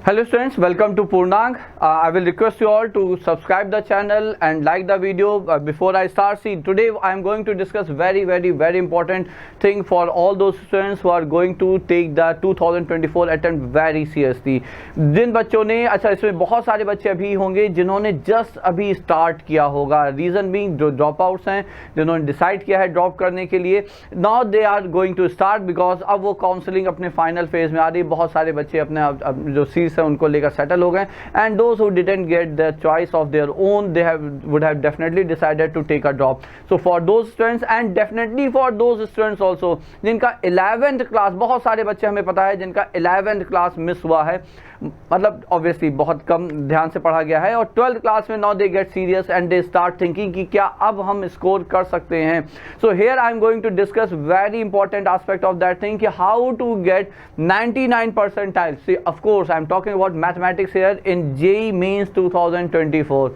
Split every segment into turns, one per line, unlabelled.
Hello students, welcome to Purnang. I will request you all to subscribe the channel and like the video. Before I start, see, today I am going to discuss very important thing for all those students who are going to take the 2024 attempt very seriously. जिन बच्चों ने अच्छा इसमें बहुत सारे बच्चे अभी होंगे जिन्होंने जस्ट अभी स्टार्ट किया होगा, रीज़न बीइंग जो ड्रॉप आउट्स हैं जिन्होंने डिसाइड किया है ड्रॉप करने के लिए, now they are going to start because अब वो काउंसलिंग अपने फाइनल फेज में आ रही है। बहुत सारे बच्चे अपने जो सीट्स है उनको लेकर सेटल हो गए and those who didn't get the choice of their own they would have definitely decided to take a drop. So for those students and definitely for those students also जिनका 11th class, बहुत सारे बच्चे हमें पता है जिनका 11th class miss हुआ है, मतलब ऑब्वियसली बहुत कम ध्यान से पढ़ा गया है, और 12th क्लास में now they get serious and they start thinking कि क्या अब हम स्कोर कर सकते हैं। So here I am going to discuss very important aspect of that thing कि how to get 99 percentile. See of course I am talking about mathematics here in JEE mains 2024।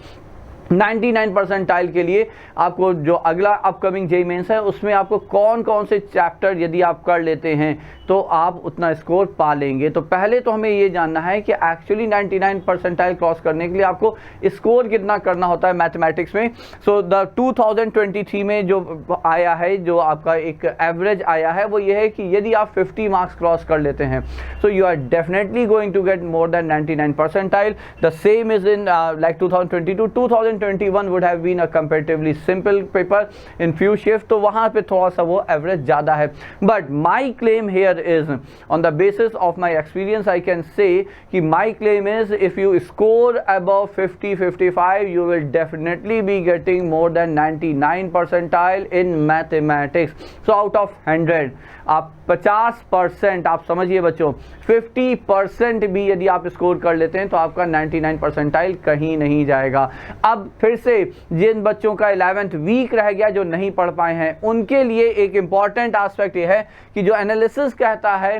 99 percentile के लिए आपको जो अगला upcoming JEE mains है उसमें आपको कौन कौन से चैप्टर यदि आप कर लेते हैं तो आप उतना स्कोर पा लेंगे। तो पहले तो हमें ये जानना है कि एक्चुअली 99 परसेंटाइल क्रॉस करने के लिए आपको स्कोर कितना करना होता है मैथमेटिक्स में। सो द 2023 में जो आया है, जो आपका एक एवरेज आया है, वो ये है कि यदि आप 50 मार्क्स क्रॉस कर लेते हैं so you are definitely going to get more than 99 percentile. The same is in like 2022 2021 would have been a comparatively simple paper in few shifts, तो वहाँ पे थोड़ा सा वो एवरेज ज़्यादा है। But my claim here is on the basis of my experience I can say कि my claim is if you score above 50-55 you will definitely be getting more than 99 percentile in mathematics. So out of 100 आप 50%, आप समझिए बच्चों 50% भी यदि आप score कर लेते हैं तो आपका 99 परसेंटाइल कहीं नहीं जाएगा। अब फिर से जिन बच्चों का 11th वीक रह गया, जो नहीं पढ़ पाए हैं, उनके लिए एक इम्पॉर्टेंट एस्पेक्ट ये है कि जो एनालिसिस कहता है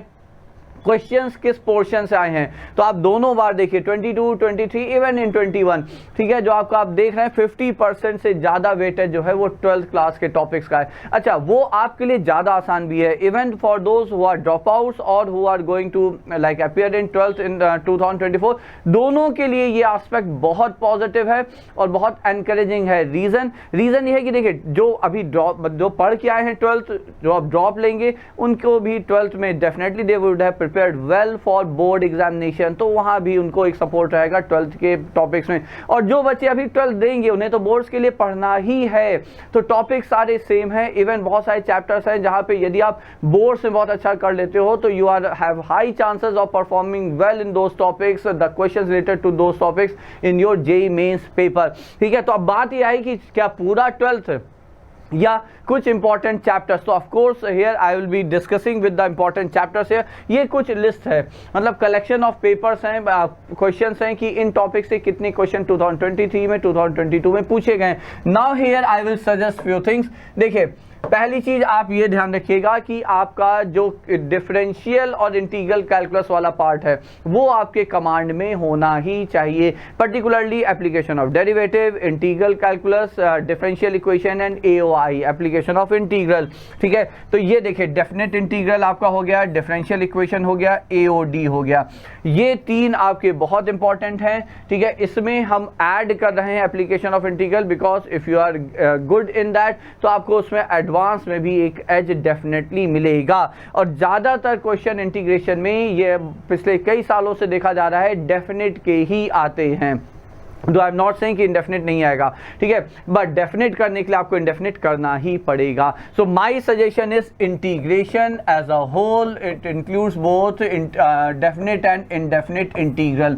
क्वेश्चंस किस पोर्शन से आए हैं, तो आप दोनों बार देखिए 22, 23, इवन इन 21, ठीक है, जो आपको आप देख रहे हैं 50% से ज़्यादा वेटेज जो है वो 12th क्लास के टॉपिक्स का है। अच्छा, वो आपके लिए ज़्यादा आसान भी है, even for those who are drop outs और who are going to like appear in 12th in 2024, दोनों के लिए ये एस्पेक्ट बहुत पॉजिटिव है और बहुत एनकरेजिंग है। रीज़न ये है कि देखिए जो अभी जो पढ़ के आए हैं 12th, जो आप ड्रॉप लेंगे उनको भी 12th में definitely they would have prepared well for board examination, तो वहां भी उनको एक सपोर्ट रहेगा 12th के टॉपिक्स में। और जो बच्चे अभी 12th देंगे उन्हें तो बोर्ड्स के लिए पढ़ना ही है, तो टॉपिक सारे सेम है। इवन बहुत सारे चैप्टर्स हैं जहां पे यदि आप बोर्ड्स में बहुत अच्छा कर लेते हो तो you are have high chances of performing well in those topics, the questions related to those topics in your JEE Mains paper, ठीक है। तो अब बात यह है कि क्या पूरा 12th या कुछ इंपॉर्टेंट चैप्टर्स, तो of course here I will be discussing with the important chapters here. ये कुछ लिस्ट है, मतलब कलेक्शन ऑफ पेपर्स हैं, क्वेश्चंस हैं कि इन टॉपिक से कितने क्वेश्चन 2023 में 2022 में पूछे गए। Now here I will suggest few things. देखिए, पहली चीज आप ये ध्यान रखिएगा कि आपका जो डिफरेंशियल और इंटीग्रल कैलकुलस वाला पार्ट है वो आपके कमांड में होना ही चाहिए, particularly application of derivative, integral calculus, differential equation and AOI, application of integral, ठीक है। तो ये देखिए, डेफिनेट इंटीग्रल आपका हो गया, डिफरेंशियल इक्वेशन हो गया, एओडी हो गया, ये तीन आपके बहुत इंपॉर्टेंट हैं, ठीक है। इसमें हम ऐड कर रहे हैं application of integral because if you are good in that तो आपको उसमें एडवांस में भी एक एज डेफिनेटली मिलेगा। और ज़्यादातर क्वेश्चन इंटीग्रेशन में ये पिछले कई सालों से देखा जा रहा है डेफिनेट के ही आते हैं, तो आई एम नॉट सेइंग कि इंडेफिनेट नहीं आएगा, ठीक है, बट डेफिनेट करने के लिए आपको इंडेफिनेट करना ही पड़ेगा। So my suggestion is integration as a whole, it includes both definite and indefinite integral.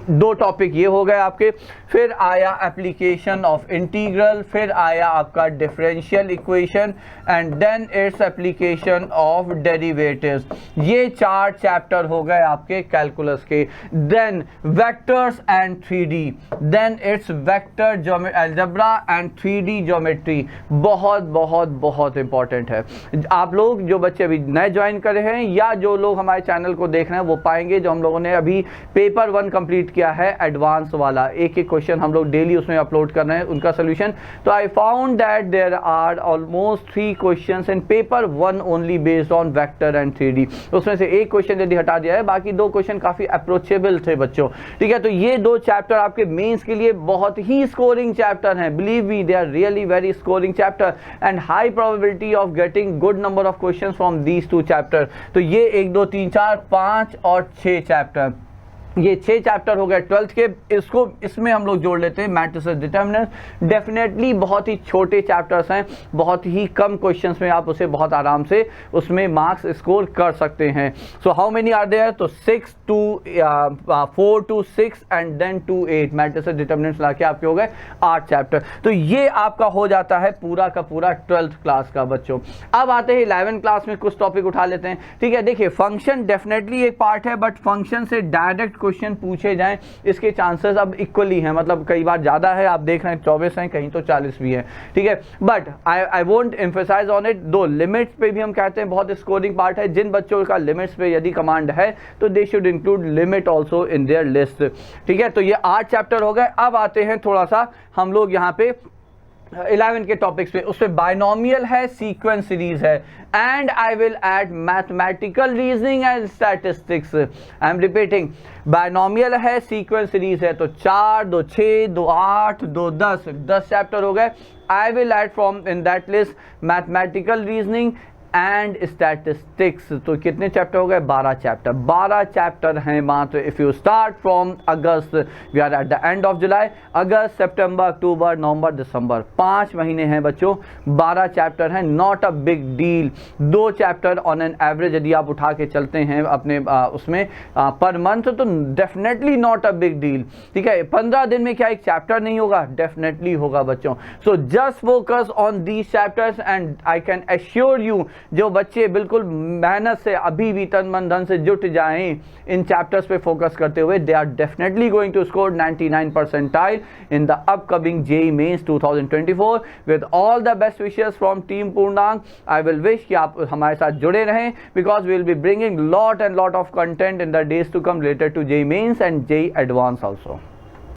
दो टॉपिक ये हो गए आपके, फिर आया एप्लीकेशन ऑफ इंटीग्रल, फिर आया आपका differential equation and then its application of derivatives. ये 4 चैप्टर हो गए आपके कैलकुलस के। Then vectors and 3D, then its vector algebra and 3D geometry, बहुत बहुत बहुत इंपॉर्टेंट है। आप लोग जो बच्चे अभी नए ज्वाइन करे हैं या जो लोग हमारे चैनल को देख रहे हैं वो पाएंगे जो हम लोगों ने अभी पेपर 1 कंप्लीट कंप्लीट किया है एडवांस वाला, एक एक क्वेश्चन हम लोग डेली उसमें अपलोड कर रहे हैं उनका सोल्यूशन। तो I found that there are almost 3 questions in paper 1 only based on vector and 3D। उसमें से एक क्वेश्चन यदि हटा दिया है, बाकी 2 क्वेश्चन काफी अप्रोचेबल थे बच्चों, ठीक है। तो ये 2 चैप्टर आपके मेंस के लिए बहुत ही स्कोरिंग चैप्टर हैं, believe me they are really very scoring chapter and high probability of getting good number of question from these 2 chapter. तो ये 1 2 3 4 5 और 6 चैप्टर, ये 6 चैप्टर हो गए 12th के। इसको इसमें हम लोग जोड़ लेते हैं मैट्रिसेस डिटरमिनेंट्स। डेफिनेटली बहुत ही छोटे चैप्टर्स हैं, बहुत ही कम क्वेश्चंस में आप उसे बहुत आराम से उसमें मार्क्स स्कोर कर सकते हैं। So how many are there? तो 4 to 6 and then 2 8 matrices determinants लाके आपके हो गए 8 चैप्टर। तो ये आपका हो जाता है पूरा का पूरा 12th क्लास का बच्चों। अब आते हैं 11th क्लास में, कुछ टॉपिक उठा लेते हैं, ठीक है। देखिए फंक्शन डेफिनेटली एक पार्ट है, बट फंक्शन से डायरेक्ट क्वेश्चन पूछे जाएं इसके चांसेस अब इक्वली हैं, मतलब कई बार ज्यादा है, आप देख रहे हैं 24 हैं, कहीं तो 40 भी है, ठीक है। But I won't emphasize on it, though limits पे भी हम कहते हैं बहुत स्कोरिंग पार्ट है। जिन बच्चों का लिमिट्स पे यदि कमांड है तो they should include limit also in their list, ठीक है। तो ये 8 चैप्टर हो गए। अब आते हैं थोड़ा सा हम लोग यहाँ पे 11 के टॉपिक्स पे। उसमें बाइनोमियल है, सीक्वेंस सीरीज है, and I will add mathematical reasoning and statistics. I am repeating, binomial है, सीक्वेंस सीरीज है, तो 4 2 6 2 8 2 10 चैप्टर हो गए। I will add from in that list mathematical reasoning and statistics. तो कितने चैप्टर हो गए? 12 चैप्टर। 12 चैप्टर हैं मात्र। If you start from August, we are at the end of July, अगस्त सितंबर अक्टूबर नवंबर दिसंबर, 5 महीने हैं बच्चों, 12 चैप्टर हैं, not a big deal. 2 chapter on an average यदि आप उठा के चलते हैं अपने उसमें पर मंथ, तो definitely not a big deal, ठीक है। 15 दिन में क्या एक चैप्टर नहीं होगा? डेफिनेटली होगा बच्चों। So just focus on these chapters and I can assure you, जो बच्चे बिल्कुल मेहनत से अभी भी तन मन धन से जुट जाएं इन चैप्टर्स पे फोकस करते हुए, they are definitely going to score 99 percentile in the upcoming JEE mains 2024। With all the best wishes from team Purnank, I will wish कि आप हमारे साथ जुड़े रहें, because we will be bringing lot and lot of content in the days to come related to JEE Mains and JEE Advance also.